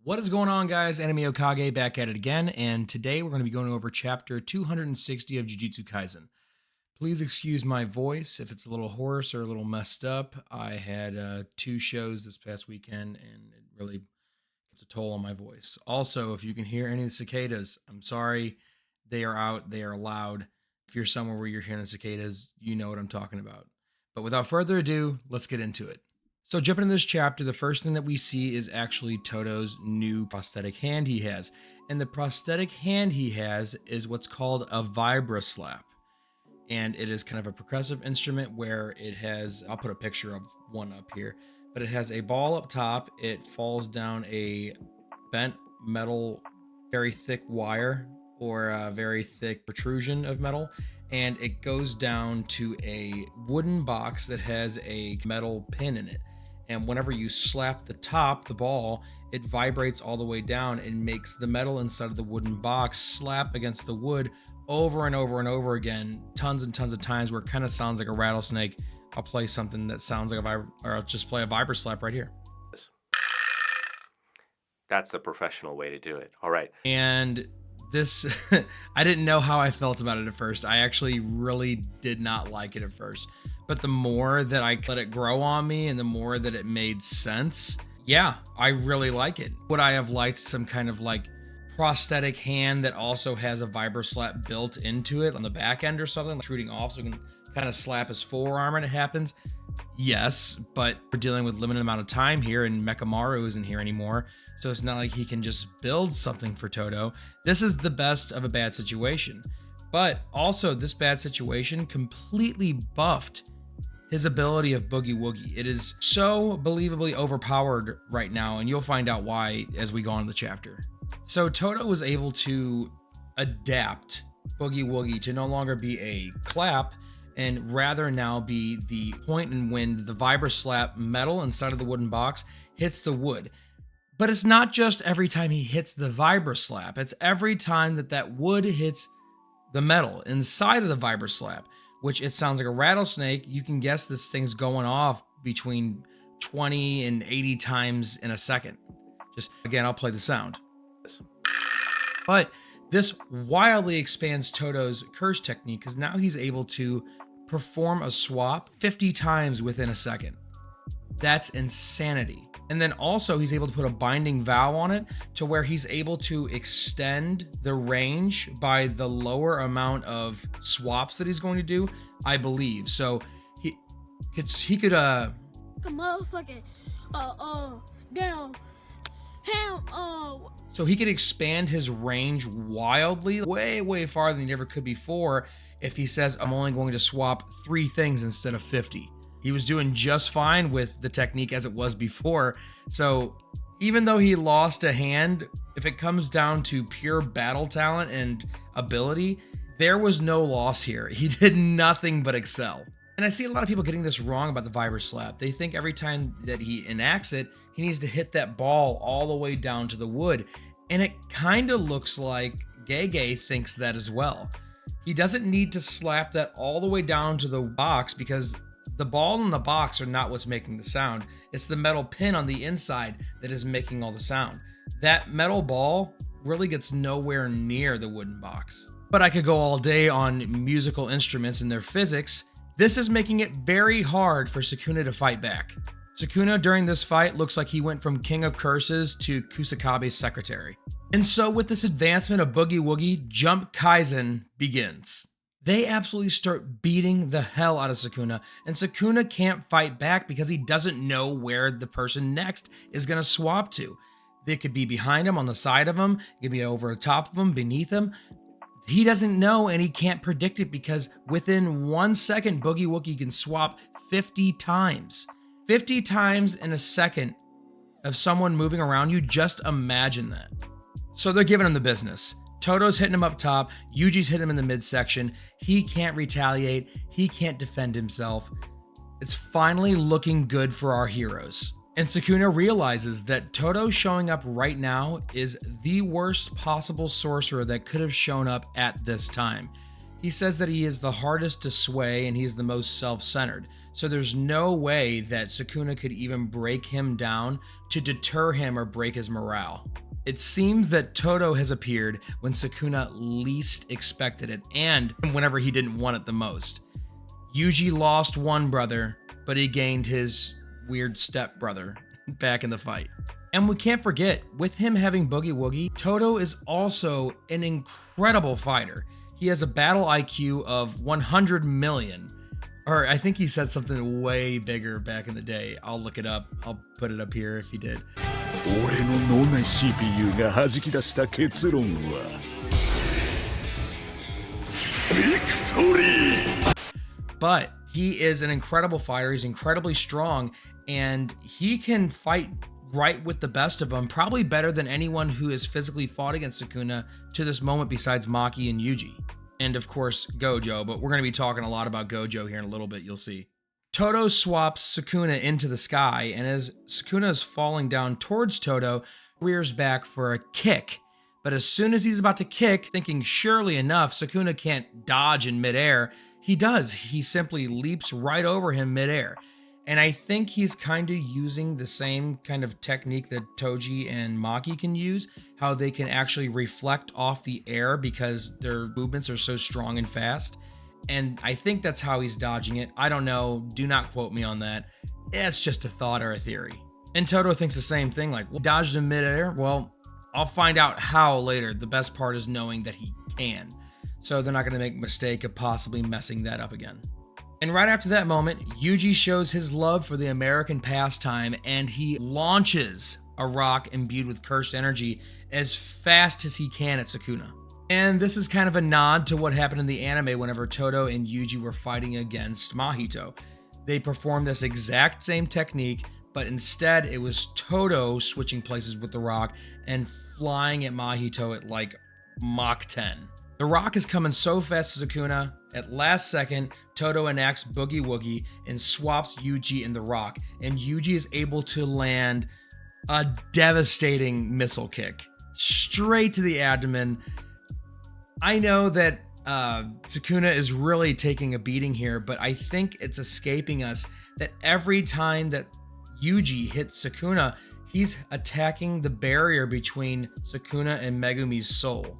What is going on, guys? Anime Okage back at it again, and today we're going to be going over chapter 260 of Jujutsu Kaisen. Please excuse my voice if it's a little hoarse or a little messed up. I had two shows this past weekend, and it really puts a toll on my voice. Also, if you can hear any of the cicadas, I'm sorry. They are out. They are loud. If you're somewhere where you're hearing the cicadas, you know what I'm talking about. But without further ado, let's get into it. So jumping into this chapter, the first thing that we see is actually Todo's new prosthetic hand he has. And the prosthetic hand he has is what's called a vibra slap. And it is kind of a percussive instrument where it has, I'll put a picture of one up here, but it has a ball up top. It falls down a bent metal, very thick wire or a very thick protrusion of metal. And it goes down to a wooden box that has a metal pin in it. And whenever you slap the top, the ball, it vibrates all the way down and makes the metal inside of the wooden box slap against the wood over and over and over again, tons and tons of times, where it kind of sounds like a rattlesnake. I'll play something that sounds like or I'll just play a vibra slap right here. That's the professional way to do it. All right. And this, I didn't know how I felt about it at first. I actually really did not like it at first. But the more that I let it grow on me and the more that it made sense, yeah, I really like it. Would I have liked some kind of like prosthetic hand that also has a vibra slap built into it on the back end or something, like shooting off so we can kind of slap his forearm and it happens? Yes, but we're dealing with limited amount of time here and Mekamaru isn't here anymore. So it's not like he can just build something for Todo. This is the best of a bad situation. But also this bad situation completely buffed his ability of Boogie Woogie. It is so believably overpowered right now, and you'll find out why as we go on to the chapter. So Todo was able to adapt Boogie Woogie to no longer be a clap, and rather now be the point and when the vibra slap metal inside of the wooden box hits the wood. But it's not just every time he hits the vibra slap, it's every time that that wood hits the metal inside of the vibra slap, which it sounds like a rattlesnake. You can guess this thing's going off between 20 and 80 times in a second. Just again, I'll play the sound. But this wildly expands Todo's curse technique because now he's able to perform a swap 50 times within a second. That's insanity. And then also he's able to put a binding vow on it to where he's able to extend the range by the lower amount of swaps that he's going to do, I believe. So he could the motherfucking down him so he could expand his range wildly, way farther than he ever could before if he says, I'm only going to swap 3 things instead of 50. He was doing just fine with the technique as it was before. So even though he lost a hand, if it comes down to pure battle talent and ability, there was no loss here. He did nothing but excel. And I see a lot of people getting this wrong about the vibra slap. They think every time that he enacts it, he needs to hit that ball all the way down to the wood. And it kind of looks like Gege thinks that as well. He doesn't need to slap that all the way down to the box because the ball and the box are not what's making the sound. It's the metal pin on the inside that is making all the sound. That metal ball really gets nowhere near the wooden box. But I could go all day on musical instruments and their physics. This is making it very hard for Sukuna to fight back. Sukuna during this fight looks like he went from King of Curses to Kusakabe's secretary. And so with this advancement of Boogie Woogie, Jump Kaisen begins. They absolutely start beating the hell out of Sukuna, and Sukuna can't fight back because he doesn't know where the person next is going to swap to. They could be behind him, on the side of him, it could be over the top of him, beneath him. He doesn't know, and he can't predict it because within 1 second, Boogie Woogie can swap 50 times. 50 times in a second of someone moving around you, just imagine that. So they're giving him the business. Todo's hitting him up top, Yuji's hitting him in the midsection. He can't retaliate, he can't defend himself. It's finally looking good for our heroes. And Sukuna realizes that Todo showing up right now is the worst possible sorcerer that could have shown up at this time. He says that he is the hardest to sway and he's the most self-centered. So there's no way that Sukuna could even break him down to deter him or break his morale. It seems that Todo has appeared when Sukuna least expected it and whenever he didn't want it the most. Yuji lost one brother, but he gained his weird stepbrother back in the fight. And we can't forget, with him having Boogie Woogie, Todo is also an incredible fighter. He has a battle IQ of 100 million. Or I think he said something way bigger back in the day. I'll look it up. I'll put it up here if he did. But he is an incredible fighter. He's incredibly strong, and he can fight right with the best of them, probably better than anyone who has physically fought against Sukuna to this moment besides Maki and Yuji. And of course, Gojo, but we're going to be talking a lot about Gojo here in a little bit, you'll see. Todo swaps Sukuna into the sky, and as Sukuna is falling down towards Todo, rears back for a kick. But as soon as he's about to kick, thinking surely enough, Sukuna can't dodge in midair, he does. He simply leaps right over him midair. And I think he's kind of using the same kind of technique that Toji and Maki can use, how they can actually reflect off the air because their movements are so strong and fast. And I think that's how he's dodging it. I don't know. Do not quote me on that. It's just a thought or a theory. And Todo thinks the same thing, like, well, dodged in midair? Well, I'll find out how later. The best part is knowing that he can. So they're not going to make a mistake of possibly messing that up again. And right after that moment, Yuji shows his love for the American pastime, and he launches a rock imbued with cursed energy as fast as he can at Sukuna. And this is kind of a nod to what happened in the anime whenever Todo and Yuji were fighting against Mahito. They performed this exact same technique, but instead it was Todo switching places with the rock and flying at Mahito at like Mach 10. The rock is coming so fast to Sukuna. At last second, Todo enacts Boogie Woogie and swaps Yuji and the rock, and Yuji is able to land a devastating missile kick straight to the abdomen. I know that Sukuna is really taking a beating here, but I think it's escaping us that every time that Yuji hits Sukuna, he's attacking the barrier between Sukuna and Megumi's soul.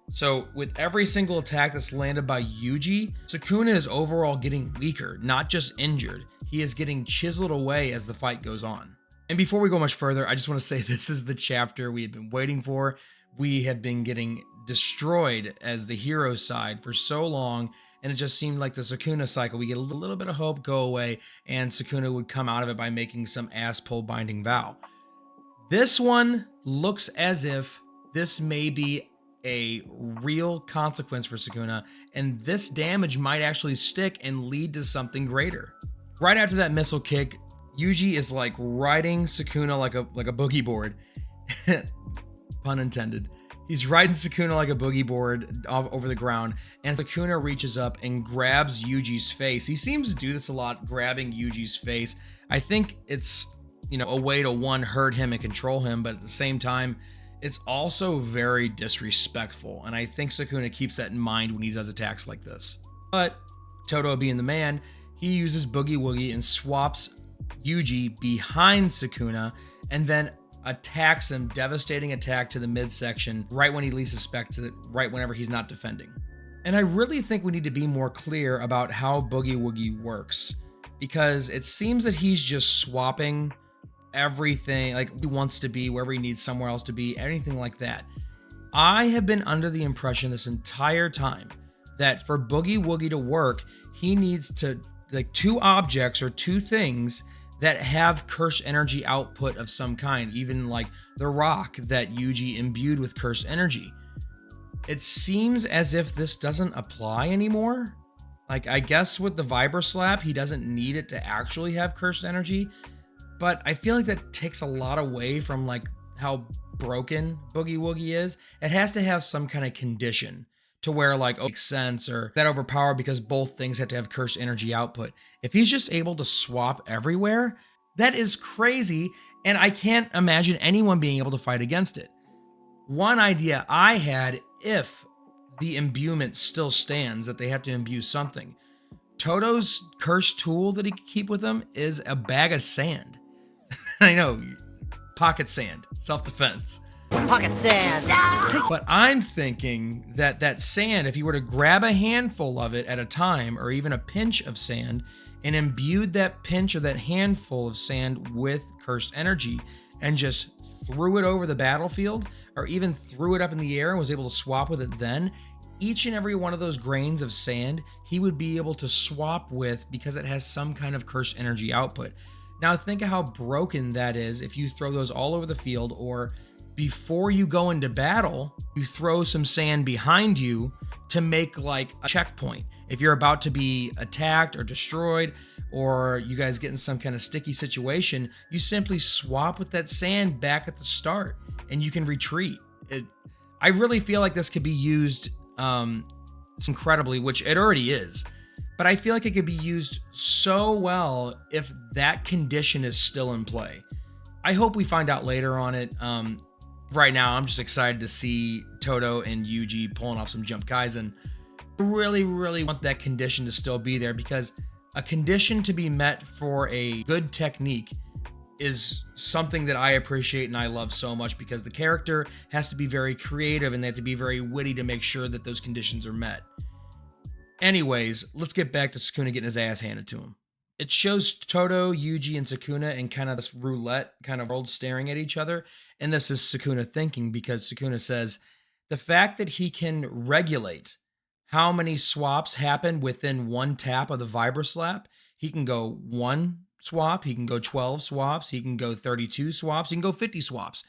So with every single attack that's landed by Yuji, Sukuna is overall getting weaker, not just injured. He is getting chiseled away as the fight goes on. And before we go much further, I just want to say this is the chapter we have been waiting for. We have been getting destroyed as the hero side for so long, and it just seemed like the Sukuna cycle. We get a little bit of hope go away, and Sukuna would come out of it by making some ass-pull binding vow. This one looks as if this may be a real consequence for Sukuna, and this damage might actually stick and lead to something greater. Right after that missile kick, Yuji is like riding Sukuna like a boogie board. Pun intended. He's riding Sukuna like a boogie board over the ground, and Sukuna reaches up and grabs Yuji's face. He seems to do this a lot, grabbing Yuji's face. I think it's, a way to hurt him and control him, but at the same time, it's also very disrespectful, and I think Sukuna keeps that in mind when he does attacks like this. But Todo being the man, he uses Boogie Woogie and swaps Yuji behind Sukuna, and then attacks him, devastating attack to the midsection right when he least suspects it, right whenever he's not defending. And I really think we need to be more clear about how Boogie Woogie works, because it seems that he's just swapping everything, like he wants to be wherever he needs somewhere else to be, anything like that. I have been under the impression this entire time that for Boogie Woogie to work, he needs to, like, two objects or two things that have cursed energy output of some kind, even like the rock that Yuji imbued with cursed energy. It seems as if this doesn't apply anymore. Like, I guess with the Vibra Slap, he doesn't need it to actually have cursed energy, but I feel like that takes a lot away from like how broken Boogie Woogie is. It has to have some kind of condition to where like, makes sense, or that overpower because both things have to have cursed energy output. If he's just able to swap everywhere, that is crazy, and I can't imagine anyone being able to fight against it. One idea I had, if the imbuement still stands, that they have to imbue something. Todo's cursed tool that he can keep with him is a bag of sand. I know, pocket sand, self-defense. pocket sand. But I'm thinking that that sand, if he were to grab a handful of it at a time, or even a pinch of sand, and imbued that pinch or that handful of sand with cursed energy, and just threw it over the battlefield, or even threw it up in the air and was able to swap with it then, each and every one of those grains of sand, he would be able to swap with because it has some kind of cursed energy output. Now think of how broken that is if you throw those all over the field, or before you go into battle, you throw some sand behind you to make like a checkpoint. If you're about to be attacked or destroyed, or you guys get in some kind of sticky situation, you simply swap with that sand back at the start and you can retreat. I really feel like this could be used incredibly, which it already is, but I feel like it could be used so well if that condition is still in play. I hope we find out later on it. Right now, I'm just excited to see Todo and Yuji pulling off some Jump Kaisen. I really, really want that condition to still be there, because a condition to be met for a good technique is something that I appreciate and I love so much, because the character has to be very creative and they have to be very witty to make sure that those conditions are met. Anyways, let's get back to Sukuna getting his ass handed to him. It shows Todo, Yuji, and Sukuna in kind of this roulette kind of world staring at each other. And this is Sukuna thinking, because Sukuna says the fact that he can regulate how many swaps happen within one tap of the Vibra Slap. He can go 1 swap, he can go 12 swaps, he can go 32 swaps, he can go 50 swaps,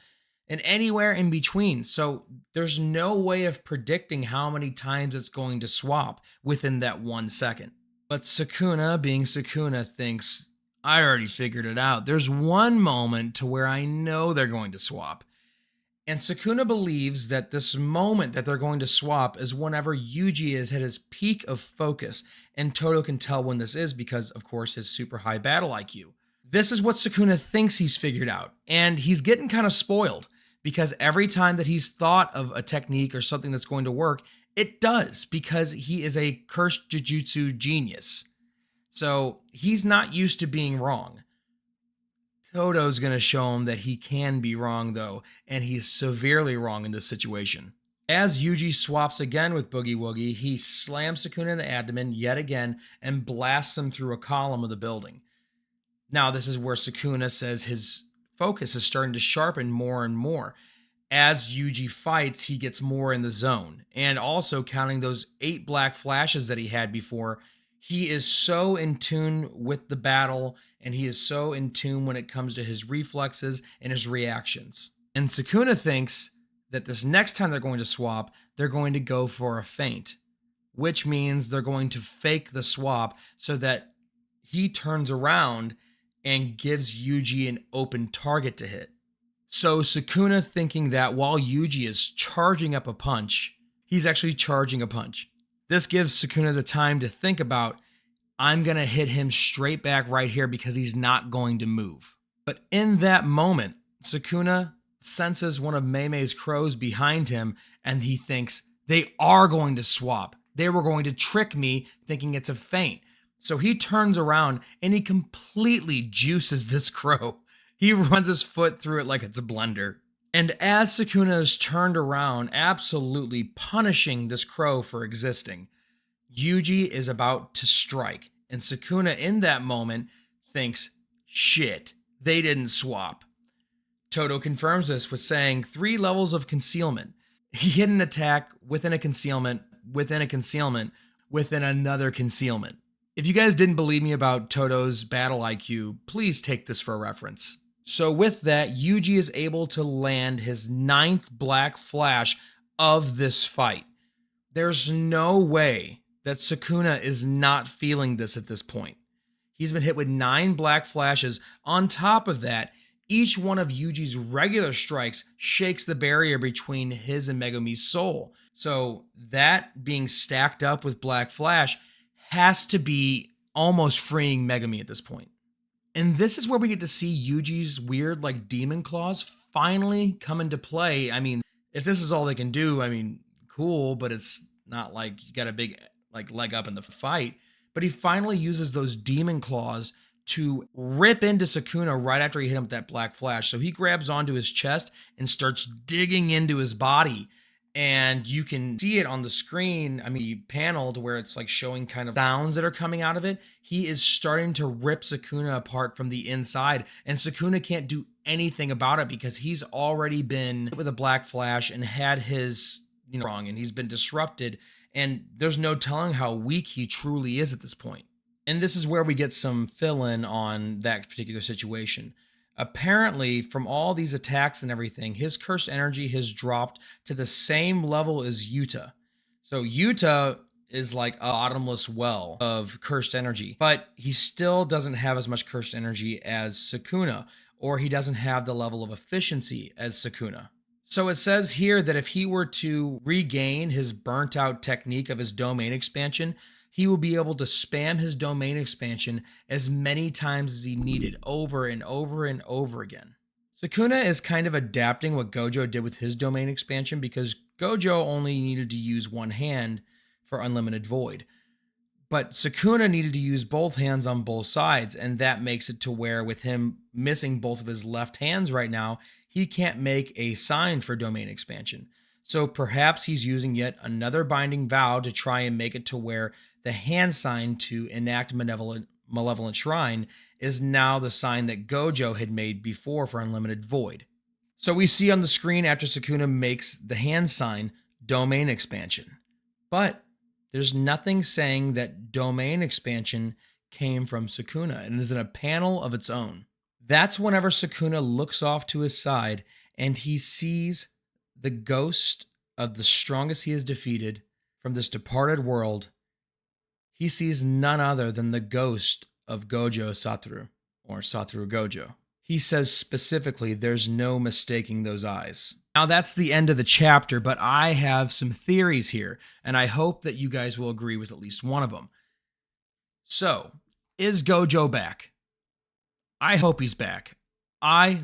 and anywhere in between. So there's no way of predicting how many times it's going to swap within that 1 second. But Sukuna, being Sukuna, thinks, I already figured it out. There's one moment to where I know they're going to swap. And Sukuna believes that this moment that they're going to swap is whenever Yuji is at his peak of focus. And Todo can tell when this is because, of course, his super high battle IQ. This is what Sukuna thinks he's figured out. And he's getting kind of spoiled, because every time that he's thought of a technique or something that's going to work, it does, because he is a cursed Jujutsu genius. So he's not used to being wrong. Todo's going to show him that he can be wrong, though, and he's severely wrong in this situation. As Yuji swaps again with Boogie Woogie, he slams Sukuna in the abdomen yet again and blasts him through a column of the building. Now, this is where Sukuna says his focus is starting to sharpen more and more. As Yuji fights, he gets more in the zone. And also, counting those 8 black flashes that he had before, he is so in tune with the battle, and he is so in tune when it comes to his reflexes and his reactions. And Sukuna thinks that this next time they're going to swap, they're going to go for a feint, which means they're going to fake the swap so that he turns around and gives Yuji an open target to hit. So Sukuna, thinking that while Yuji is charging up a punch, he's actually charging a punch. This gives Sukuna the time to think about, I'm going to hit him straight back right here because he's not going to move. But in that moment, Sukuna senses one of Mei's crows behind him, and he thinks they are going to swap. They were going to trick me, thinking it's a feint. So he turns around and he completely juices this crow. He runs his foot through it like it's a blender. And as Sukuna is turned around, absolutely punishing this crow for existing, Yuji is about to strike. And Sukuna in that moment thinks, shit, they didn't swap. Todo confirms this with saying 3 levels of concealment. He hit an attack within a concealment, within a concealment, within another concealment. If you guys didn't believe me about Todo's battle IQ, please take this for a reference. So with that, Yuji is able to land his 9th black flash of this fight. There's no way that Sukuna is not feeling this at this point. He's been hit with 9 black flashes. On top of that, each one of Yuji's regular strikes shakes the barrier between his and Megumi's soul. So that being stacked up with black flash has to be almost freeing Megumi at this point. And this is where we get to see Yuji's weird, like, demon claws finally come into play. I mean, if this is all they can do, I mean, cool, but it's not like you got a big, like, leg up in the fight. But he finally uses those demon claws to rip into Sukuna right after he hit him with that black flash. So he grabs onto his chest and starts digging into his body. And you can see it on the screen. I mean, panel to where it's like showing kind of sounds that are coming out of it. He is starting to rip Sukuna apart from the inside. And Sukuna can't do anything about it because he's already been hit with a black flash and had his, wrong, and he's been disrupted. And there's no telling how weak he truly is at this point. And this is where we get some fill-in on that particular situation. Apparently, from all these attacks and everything, his cursed energy has dropped to the same level as Yuta. So Yuta is like a bottomless well of cursed energy, but he still doesn't have as much cursed energy as Sukuna, or he doesn't have the level of efficiency as Sukuna. So it says here that if he were to regain his burnt out technique of his domain expansion, he will be able to spam his domain expansion as many times as he needed, over and over and over again. Sukuna is kind of adapting what Gojo did with his domain expansion because Gojo only needed to use one hand for Unlimited Void. But Sukuna needed to use both hands on both sides, and that makes it to where with him missing both of his left hands right now, he can't make a sign for domain expansion. So perhaps he's using yet another binding vow to try and make it to where the hand sign to enact Malevolent Shrine is now the sign that Gojo had made before for Unlimited Void. So we see on the screen after Sukuna makes the hand sign, domain expansion. But there's nothing saying that domain expansion came from Sukuna and is in a panel of its own. That's whenever Sukuna looks off to his side and he sees the ghost of the strongest he has defeated from this departed world. He sees none other than the ghost of Gojo Satoru, or Satoru Gojo. He says specifically, there's no mistaking those eyes. Now that's the end of the chapter, but I have some theories here, and I hope that you guys will agree with at least one of them. So, is Gojo back? I hope he's back. Is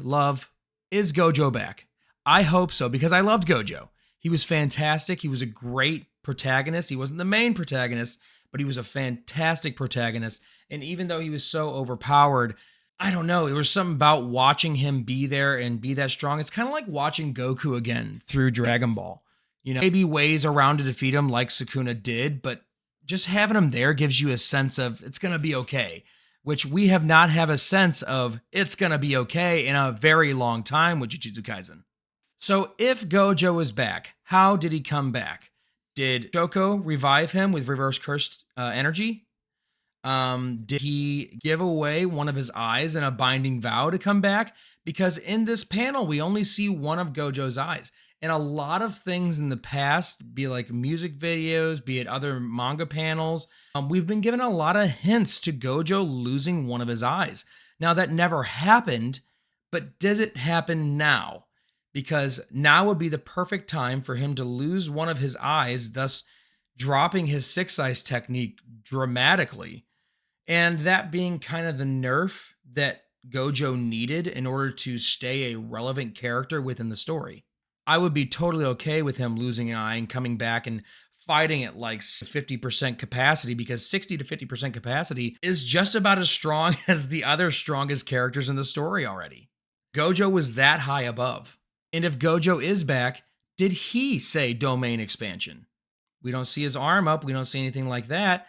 Gojo back? I hope so, because I loved Gojo. He was fantastic. He was a great protagonist. He wasn't the main protagonist, but he was a fantastic protagonist. And even though he was so overpowered, I don't know, there was something about watching him be there and be that strong. It's kind of like watching Goku again through Dragon Ball. Maybe ways around to defeat him like Sukuna did, but just having him there gives you a sense of it's going to be okay, which we have not had a sense of it's going to be okay in a very long time with Jujutsu Kaisen. So if Gojo is back, how did he come back? Did Shoko revive him with reverse cursed energy? Did he give away one of his eyes in a binding vow to come back? Because in this panel, we only see one of Gojo's eyes. And a lot of things in the past, be it like music videos, be it other manga panels, we've been given a lot of hints to Gojo losing one of his eyes. Now, that never happened, but does it happen now? Because now would be the perfect time for him to lose one of his eyes, thus dropping his six eyes technique dramatically. And that being kind of the nerf that Gojo needed in order to stay a relevant character within the story. I would be totally okay with him losing an eye and coming back and fighting at like 50% capacity, because 60 to 50% capacity is just about as strong as the other strongest characters in the story already. Gojo was that high above. And if Gojo is back, did he say domain expansion? We don't see his arm up. We don't see anything like that,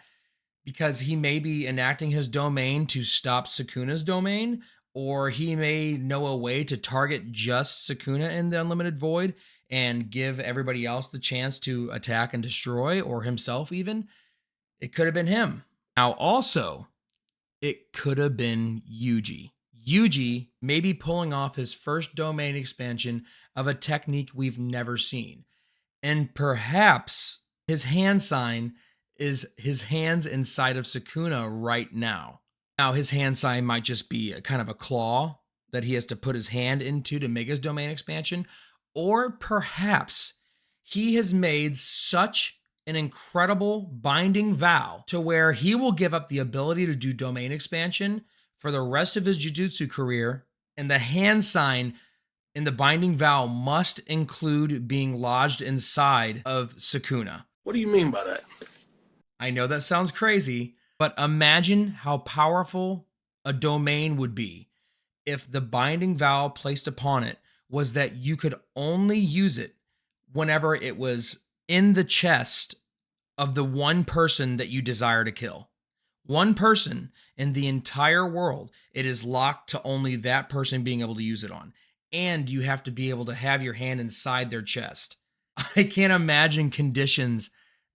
because he may be enacting his domain to stop Sukuna's domain, or he may know a way to target just Sukuna in the Unlimited Void and give everybody else the chance to attack and destroy, or himself even. It could have been him. Now also, it could have been Yuji. Yuji may be pulling off his first domain expansion of a technique we've never seen. And perhaps his hand sign is his hands inside of Sukuna right now. Now, his hand sign might just be a kind of a claw that he has to put his hand into to make his domain expansion. Or perhaps he has made such an incredible binding vow to where he will give up the ability to do domain expansion for the rest of his Jujutsu career, and the hand sign in the binding vow must include being lodged inside of Sukuna. What do you mean by that? I know that sounds crazy, but imagine how powerful a domain would be if the binding vow placed upon it was that you could only use it whenever it was in the chest of the one person that you desire to kill. One person in the entire world, it is locked to only that person being able to use it on. And you have to be able to have your hand inside their chest. I can't imagine conditions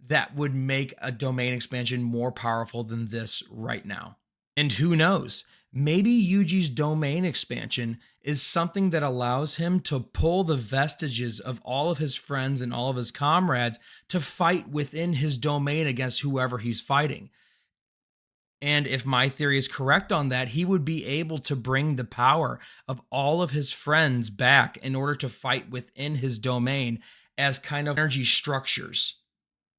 that would make a domain expansion more powerful than this right now. And who knows? Maybe Yuji's domain expansion is something that allows him to pull the vestiges of all of his friends and all of his comrades to fight within his domain against whoever he's fighting. And if my theory is correct on that, he would be able to bring the power of all of his friends back in order to fight within his domain as kind of energy structures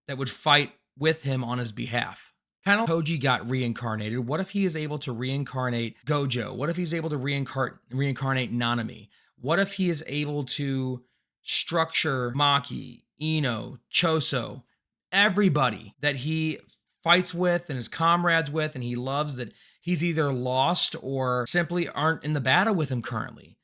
that would fight with him on his behalf. Kind of Koji got reincarnated. What if he is able to reincarnate Gojo? What if he's able to reincarnate Nanami? What if he is able to structure Maki, Ino, Choso, everybody that he fights with and his comrades with and he loves, that he's either lost or simply aren't in the battle with him currently?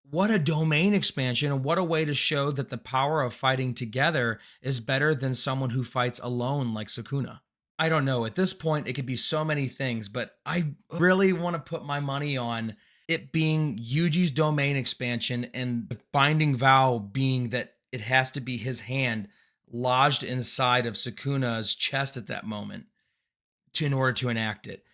What a domain expansion, and what a way to show that the power of fighting together is better than someone who fights alone like Sukuna. I don't know. At this point, it could be so many things, but I really want to put my money on it being Yuji's domain expansion and the binding vow being that it has to be his hand lodged inside of Sukuna's chest at that moment in order to enact it.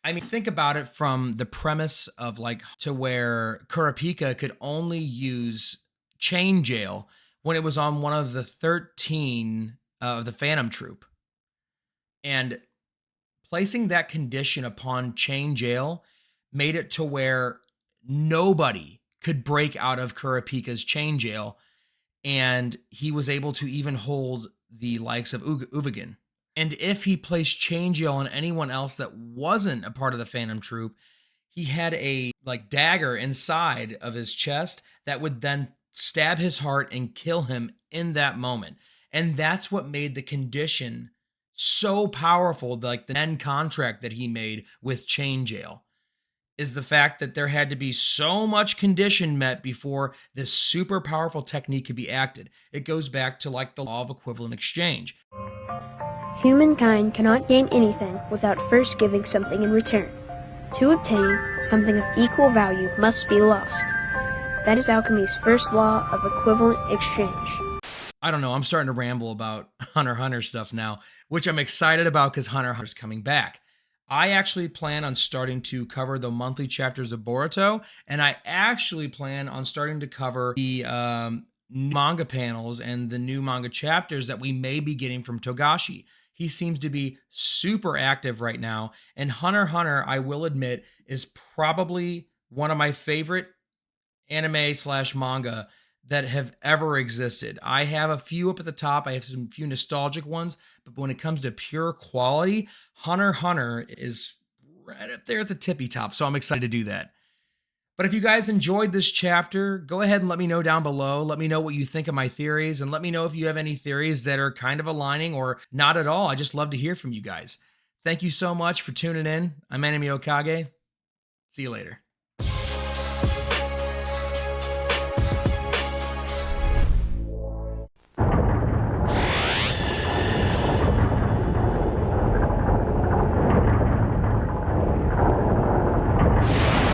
I mean, think about it from the premise of like to where Kurapika could only use chain jail when it was on one of the 13 of the Phantom Troop. And placing that condition upon chain jail made it to where nobody could break out of Kurapika's chain jail. And he was able to even hold the likes of Uvagin. And if he placed chain jail on anyone else that wasn't a part of the Phantom Troop, he had a like dagger inside of his chest that would then stab his heart and kill him in that moment. And that's what made the condition so powerful, like the end contract that he made with chain jail, is the fact that there had to be so much condition met before this super powerful technique could be acted. It goes back to like the law of equivalent exchange. Humankind cannot gain anything without first giving something in return. To obtain, something of equal value must be lost. That is alchemy's first law of equivalent exchange. I don't know, I'm starting to ramble about Hunter x Hunter stuff now, which I'm excited about because Hunter x Hunter is coming back. I actually plan on starting to cover the monthly chapters of Boruto, and I actually plan on starting to cover the manga panels and the new manga chapters that we may be getting from Togashi. He seems to be super active right now, and Hunter x Hunter, I will admit, is probably one of my favorite anime / manga that have ever existed. I have a few up at the top. I have some few nostalgic ones, but when it comes to pure quality, Hunter x Hunter is right up there at the tippy top, so I'm excited to do that. But if you guys enjoyed this chapter, go ahead and let me know down below. Let me know what you think of my theories, and let me know if you have any theories that are kind of aligning or not at all. I just love to hear from you guys. Thank you so much for tuning in. I'm Enemy Okage. See you later.